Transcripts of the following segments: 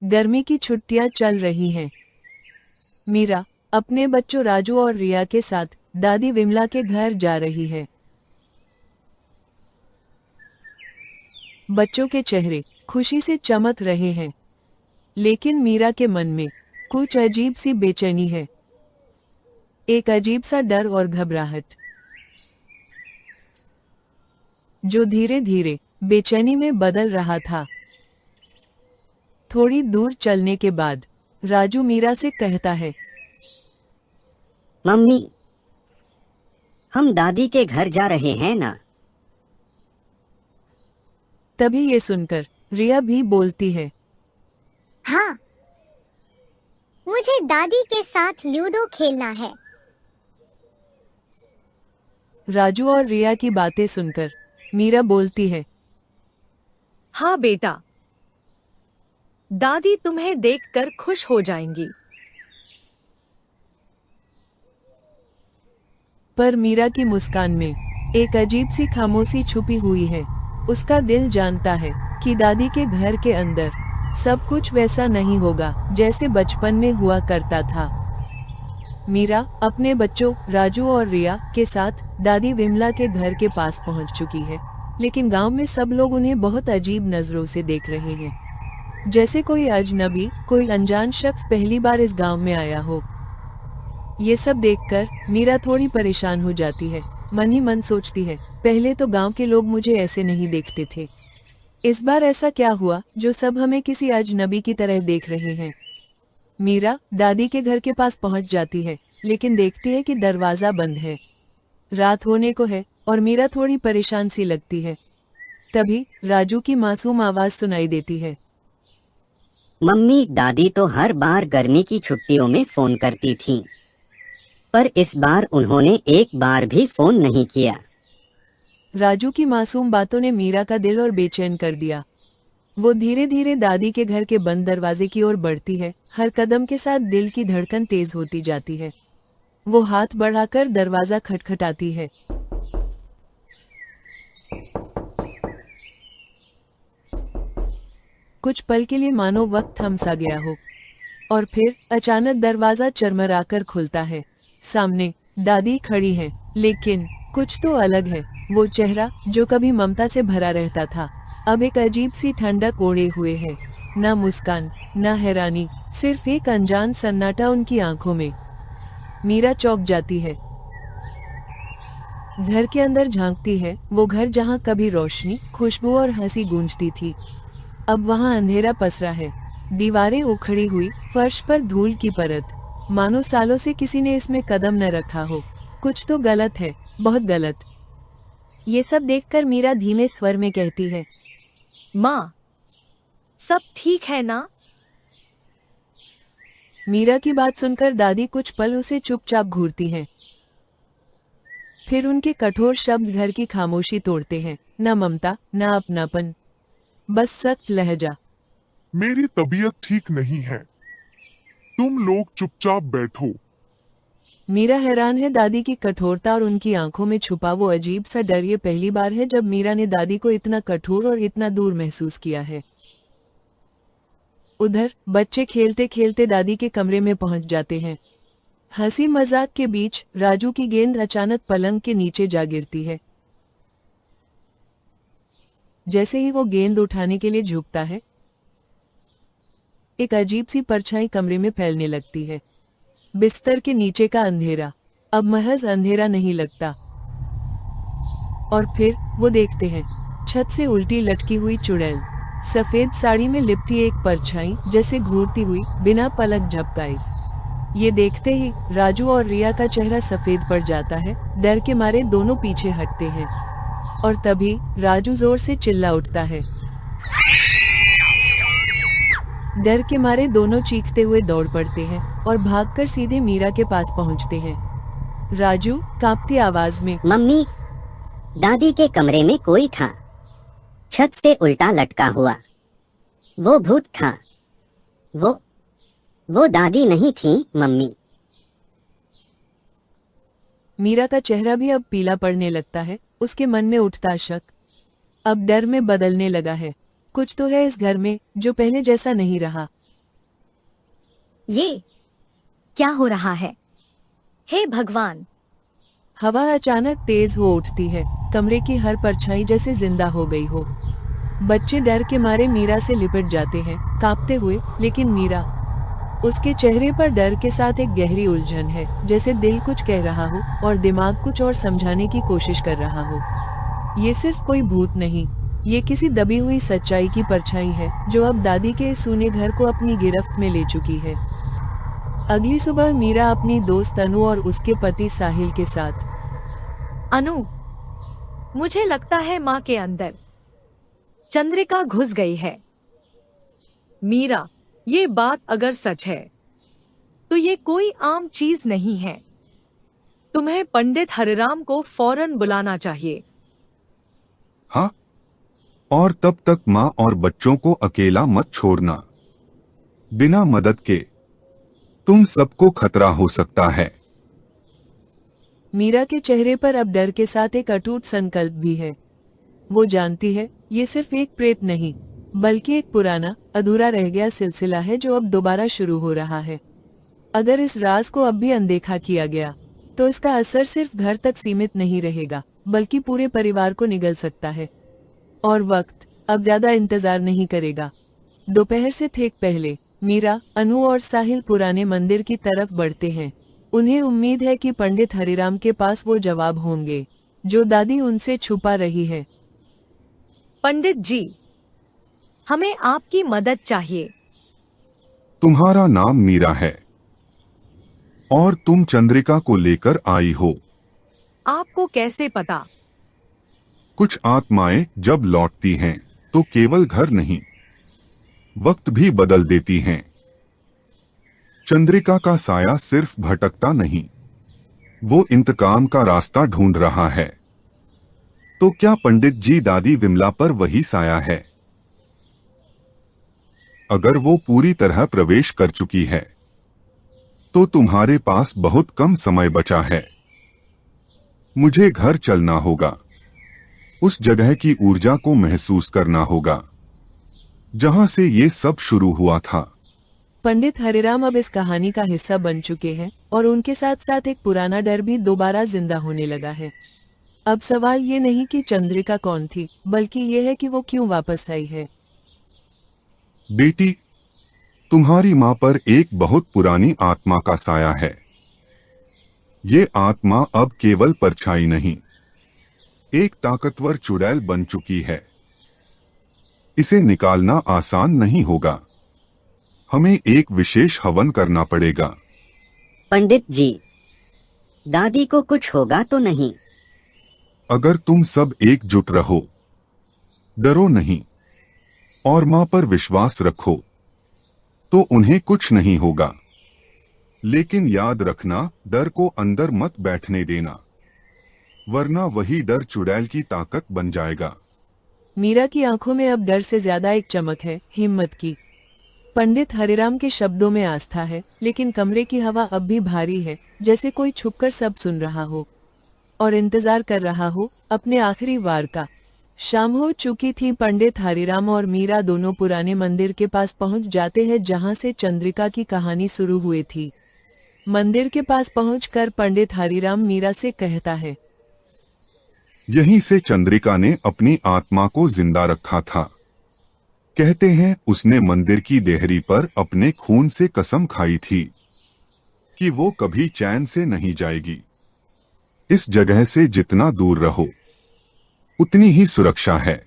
गर्मी की छुट्टियां चल रही हैं। मीरा अपने बच्चों राजू और रिया के साथ दादी विमला के घर जा रही है। बच्चों के चेहरे खुशी से चमक रहे हैं, लेकिन मीरा के मन में कुछ अजीब सी बेचैनी है, एक अजीब सा डर और घबराहट जो धीरे धीरे बेचैनी में बदल रहा था। थोड़ी दूर चलने के बाद राजू मीरा से कहता है, मम्मी, हम दादी के घर जा रहे हैं ना। तभी ये सुनकर रिया भी बोलती है, हाँ, मुझे दादी के साथ लूडो खेलना है। राजू और रिया की बातें सुनकर मीरा बोलती है, हाँ बेटा, दादी तुम्हें देखकर खुश हो जाएंगी। पर मीरा की मुस्कान में एक अजीब सी खामोशी छुपी हुई है। उसका दिल जानता है कि दादी के घर के अंदर सब कुछ वैसा नहीं होगा जैसे बचपन में हुआ करता था। मीरा अपने बच्चों राजू और रिया के साथ दादी विमला के घर के पास पहुंच चुकी है, लेकिन गांव में सब लोग उन्हें बहुत अजीब नजरों से देख रहे हैं, जैसे कोई अजनबी, कोई अनजान शख्स पहली बार इस गांव में आया हो। ये सब देखकर मीरा थोड़ी परेशान हो जाती है। मन ही मन सोचती है, पहले तो गांव के लोग मुझे ऐसे नहीं देखते थे, इस बार ऐसा क्या हुआ जो सब हमें किसी अजनबी की तरह देख रहे हैं। मीरा दादी के घर के पास पहुंच जाती है, लेकिन देखती है कि दरवाजा बंद है। रात होने को है और मीरा थोड़ी परेशान सी लगती है। तभी राजू की मासूम आवाज सुनाई देती है, मम्मी, दादी तो हर बार गर्मी की छुट्टियों में फोन करती थी, पर इस बार उन्होंने एक बार भी फोन नहीं किया। राजू की मासूम बातों ने मीरा का दिल और बेचैन कर दिया। वो धीरे धीरे दादी के घर के बंद दरवाजे की ओर बढ़ती है। हर कदम के साथ दिल की धड़कन तेज होती जाती है। वो हाथ बढ़ाकर दरवाजा खटखटाती है। कुछ पल के लिए मानो वक्त थम सा गया हो, और फिर अचानक दरवाजा चरमराकर खुलता है। सामने दादी खड़ी है, लेकिन कुछ तो अलग है। वो चेहरा जो कभी ममता से भरा रहता था, अब एक अजीब सी ठंडक ओढ़े हुए है। ना मुस्कान, ना हैरानी, सिर्फ एक अनजान सन्नाटा उनकी आंखों में। मीरा चौंक जाती है। घर के अंदर झांकती है। वो घर जहां कभी रोशनी, खुशबू और हंसी गूंजती थी, अब वहां अंधेरा पसरा है। दीवारें उखड़ी हुई, फर्श पर धूल की परत, मानो सालों से किसी ने इसमें कदम न रखा हो। कुछ तो गलत है, बहुत गलत। ये सब देखकर मीरा धीमे स्वर में कहती है, माँ, सब ठीक है ना? मीरा की बात सुनकर दादी कुछ पल उसे चुपचाप घूरती हैं। फिर उनके कठोर शब्द घर की खामोशी तोड़ते हैं। न ममता, न अपनापन, बस सख्त लहजा। मेरी तबीयत ठीक नहीं है, तुम लोग चुपचाप बैठो। मीरा हैरान है दादी की कठोरता और उनकी आंखों में छुपा वो अजीब सा डर। ये पहली बार है जब मीरा ने दादी को इतना कठोर और इतना दूर महसूस किया है। उधर बच्चे खेलते खेलते दादी के कमरे में पहुंच जाते हैं। हंसी मजाक के बीच राजू की गेंद अचानक पलंग के नीचे जा गिरती है। जैसे ही वो गेंद उठाने के लिए झुकता है, एक अजीब सी परछाई कमरे में फैलने लगती है। बिस्तर के नीचे का अंधेरा अब महज अंधेरा नहीं लगता। और फिर वो देखते हैं छत से उल्टी लटकी हुई चुड़ैल, सफेद साड़ी में लिपटी एक परछाई जैसे घूरती हुई बिना पलक झपकाए। ये देखते ही राजू और रिया का चेहरा सफेद पड़ जाता है। डर के मारे दोनों पीछे हटते हैं, और तभी राजू जोर से चिल्ला उठता है। डर के मारे दोनों चीखते हुए दौड़ पड़ते हैं और भागकर सीधे मीरा के पास पहुंचते हैं। राजू कांपती आवाज में, मम्मी, दादी के कमरे में कोई था, छत से उल्टा लटका हुआ। वो भूत था। वो दादी नहीं थी मम्मी। मीरा का चेहरा भी अब पीला पड़ने लगता है। उसके मन में उठता शक अब डर में बदलने लगा है। कुछ तो है इस घर में जो पहले जैसा नहीं रहा। ये क्या हो रहा है? हे भगवान! हवा अचानक तेज हो उठती है, कमरे की हर परछाई जैसे जिंदा हो गई हो। बच्चे डर के मारे मीरा से लिपट जाते हैं, कांपते हुए, लेकिन मीरा, उसके चेहरे पर डर के साथ एक गहरी उलझन है, जैसे दिल कुछ कह रहा हो और दिमाग कुछ और समझाने की कोशिश कर रहा हो। ये सिर्फ कोई भूत नहीं, ये किसी दबी हुई सच्चाई की परछाई है, जो अब दादी के इस सूने घर को अपनी गिरफ्त में ले चुकी है। अगली सुबह मीरा अपनी दोस्त अनु और उसके पति साहिल के साथ। अनु, मुझे लगता है माँ के अंदर चंद्रिका घुस गई है। मीरा, ये बात अगर सच है तो ये कोई आम चीज नहीं है। तुम्हें पंडित हरिराम को फौरन बुलाना चाहिए। हाँ, और तब तक माँ और बच्चों को अकेला मत छोड़ना। बिना मदद के तुम सबको खतरा हो सकता है। मीरा के चेहरे पर अब डर के साथ एक अटूट संकल्प भी है। वो जानती है, ये सिर्फ एक प्रेत नहीं, बल्कि एक पुराना, अधूरा रह गया सिलसिला है जो अब दोबारा शुरू हो रहा है। अगर इस राज को अब भी अनदेखा किया गया, तो इसका असर सिर्फ घर तक सीमित नहीं रहेगा, बल्कि पूरे परिवार को निगल सकता है। और वक्त अब ज्यादा इंतजार नहीं करेगा। दोपहर से ठीक पहले मीरा, अनु और साहिल पुराने मंदिर की तरफ बढ़ते हैं। उन्हें उम्मीद है कि पंडित हरिराम के पास वो जवाब होंगे जो दादी उनसे छुपा रही है। पंडित जी, हमें आपकी मदद चाहिए। तुम्हारा नाम मीरा है और तुम चंद्रिका को लेकर आई हो। आपको कैसे पता? कुछ आत्माएं जब लौटती हैं तो केवल घर नहीं, वक्त भी बदल देती हैं। चंद्रिका का साया सिर्फ भटकता नहीं, वो इंतकाम का रास्ता ढूंढ रहा है। तो क्या पंडित जी दादी विमला पर वही साया है? अगर वो पूरी तरह प्रवेश कर चुकी है, तो तुम्हारे पास बहुत कम समय बचा है। मुझे घर चलना होगा, उस जगह की ऊर्जा को महसूस करना होगा जहां से ये सब शुरू हुआ था। पंडित हरिराम अब इस कहानी का हिस्सा बन चुके हैं और उनके साथ साथ एक पुराना डर भी दोबारा जिंदा होने लगा है। अब सवाल ये नहीं कि चंद्रिका कौन थी, बल्कि ये है कि वो क्यों वापस आई है। बेटी, तुम्हारी माँ पर एक बहुत पुरानी आत्मा का साया है। ये आत्मा अब केवल परछाई नहीं, एक ताकतवर चुड़ैल बन चुकी है। इसे निकालना आसान नहीं होगा। हमें एक विशेष हवन करना पड़ेगा। पंडित जी, दादी को कुछ होगा तो नहीं? अगर तुम सब एकजुट रहो, डरो नहीं और माँ पर विश्वास रखो, तो उन्हें कुछ नहीं होगा। लेकिन याद रखना, डर को अंदर मत बैठने देना, वरना वही डर चुड़ैल की ताकत बन जाएगा। मीरा की आंखों में अब डर से ज्यादा एक चमक है, हिम्मत की। पंडित हरिराम के शब्दों में आस्था है, लेकिन कमरे की हवा अब भी भारी है, जैसे कोई छुपकर सब सुन रहा हो और इंतजार कर रहा हो अपने आखिरी वार का। शाम हो चुकी थी। पंडित हरिराम और मीरा दोनों पुराने मंदिर के पास पहुंच जाते हैं जहां से चंद्रिका की कहानी शुरू हुई थी। मंदिर के पास पहुंचकर पंडित हरिराम मीरा से कहता है, यहीं से चंद्रिका ने अपनी आत्मा को जिंदा रखा था। कहते हैं उसने मंदिर की देहरी पर अपने खून से कसम खाई थी कि वो कभी चैन से नहीं जाएगी। इस जगह से जितना दूर रहो, उतनी ही सुरक्षा है।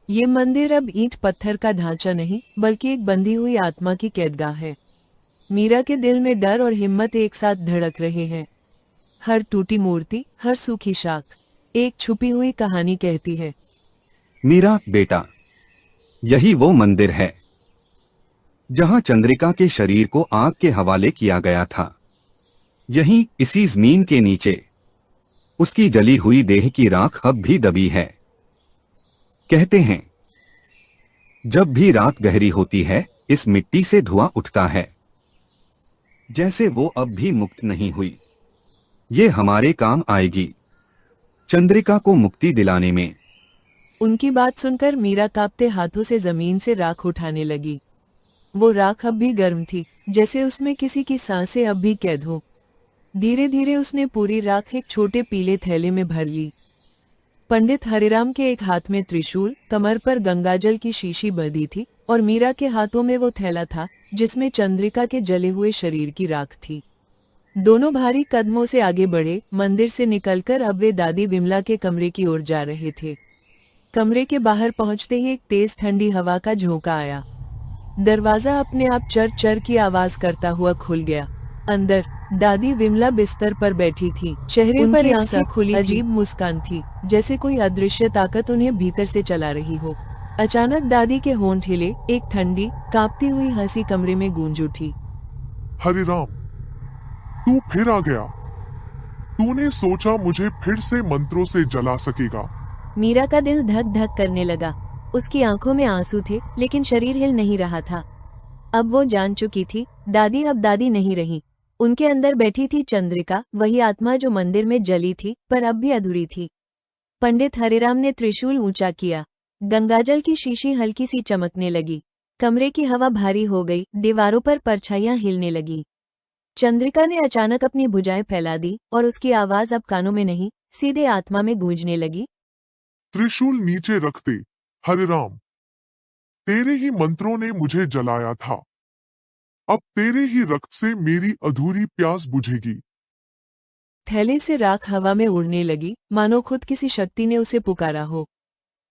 ये मंदिर अब ईंट पत्थर का ढांचा नहीं, बल्कि एक बंधी हुई आत्मा की कैदगाह है। मीरा के दिल में डर और हिम्मत एक साथ धड़क रहे हैं। हर टूटी मूर्ति, हर सूखी शाख एक छुपी हुई कहानी कहती है। मीरा बेटा, यही वो मंदिर है जहां चंद्रिका के शरीर को आग के हवाले किया गया था। यहीं इसी जमीन के नीचे उसकी जली हुई देह की राख अब भी दबी है। कहते हैं जब भी रात गहरी होती है, इस मिट्टी से धुआं उठता है, जैसे वो अब भी मुक्त नहीं हुई। ये हमारे काम आएगी, चंद्रिका को मुक्ति दिलाने में। उनकी बात सुनकर मीरा कांपते हाथों से जमीन से राख उठाने लगी। वो राख अब भी गर्म थी, जैसे उसमें किसी की सांसें अब भी कैद हो। धीरे धीरे उसने पूरी राख एक छोटे पीले थैले में भर ली। पंडित हरिराम के एक हाथ में त्रिशूल, कमर पर गंगाजल की शीशी बंधी थी और मीरा के हाथों में वो थैला था जिसमें चंद्रिका के जले हुए शरीर की राख थी। दोनों भारी कदमों से आगे बढ़े। मंदिर से निकलकर अब वे दादी विमला के कमरे की ओर जा रहे थे। कमरे के बाहर पहुंचते ही एक तेज ठंडी हवा का झोंका आया। दरवाजा अपने आप चर चर की आवाज करता हुआ खुल गया। अंदर दादी विमला बिस्तर पर बैठी थी। चेहरे पर एक आंखें खुली अजीब मुस्कान थी, जैसे कोई अदृश्य ताकत उन्हें भीतर से चला रही हो। अचानक दादी के होंठ हिले, एक ठंडी कांपती हुई हंसी कमरे में गूंज उठी। हरिराम, तू फिर आ गया। तूने सोचा मुझे फिर से मंत्रों से जला सकेगा। मीरा का दिल धक धक करने लगा। उसकी आंखों में आंसू थे, लेकिन शरीर हिल नहीं रहा था। अब वो जान चुकी थी, दादी अब दादी नहीं रही। उनके अंदर बैठी थी चंद्रिका, वही आत्मा जो मंदिर में जली थी पर अब भी अधूरी थी। पंडित हरिराम ने त्रिशूल ऊंचा किया। गंगाजल की शीशी हल्की सी चमकने लगी। कमरे की हवा भारी हो गई, दीवारों पर परछाइयां हिलने लगी। चंद्रिका ने अचानक अपनी भुजाएं फैला दी और उसकी आवाज अब कानों में नहीं, सीधे आत्मा में गूंजने लगी। त्रिशूल नीचे रख दे, हरिराम। तेरे ही मंत्रों ने मुझे जलाया था। अब तेरे ही रक्त से मेरी अधूरी प्यास बुझेगी। थैले से राख हवा में उड़ने लगी, मानो खुद किसी शक्ति ने उसे पुकारा हो।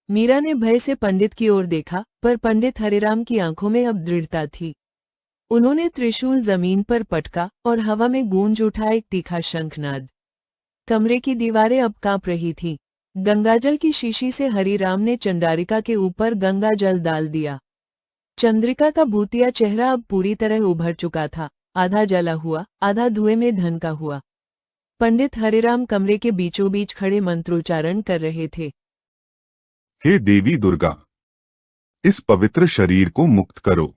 मीरा ने भय से पंडित की ओर देखा, पर पंडित हरिराम की आंखों में अब दृढ़ता थी। उन्होंने त्रिशूल जमीन पर पटका और हवा में गूंज उठा एक तीखा शंखनाद। कमरे की दीवारें अब कांप रही थीं। गंगाजल की शीशी से हरिराम ने चंडारिका के ऊपर गंगा जल डाल दिया। चंद्रिका का भूतिया चेहरा अब पूरी तरह उभर चुका था, आधा जला हुआ, आधा धुएं में ढंका हुआ। पंडित हरिराम कमरे के बीचों बीच खड़े मंत्रोच्चारण कर रहे थे। हे देवी दुर्गा, इस पवित्र शरीर को मुक्त करो,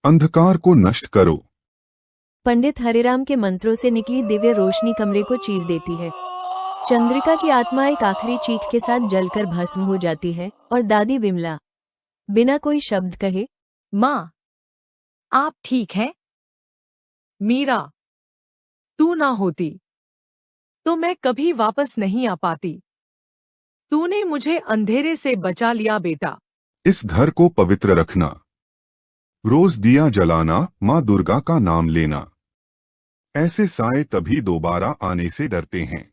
अंधकार को नष्ट करो। पंडित हरिराम के मंत्रों से निकली दिव्य रोशनी कमरे को चीर देती है। चंद्रिका की आत्मा एक आखिरी चीख के साथ जलकर भस्म हो जाती है और दादी विमला बिना कोई शब्द कहे, माँ, आप ठीक हैं? मीरा, तू ना होती तो मैं कभी वापस नहीं आ पाती। तूने मुझे अंधेरे से बचा लिया बेटा। इस घर को पवित्र रखना, रोज दिया जलाना, माँ दुर्गा का नाम लेना। ऐसे साए तभी दोबारा आने से डरते हैं।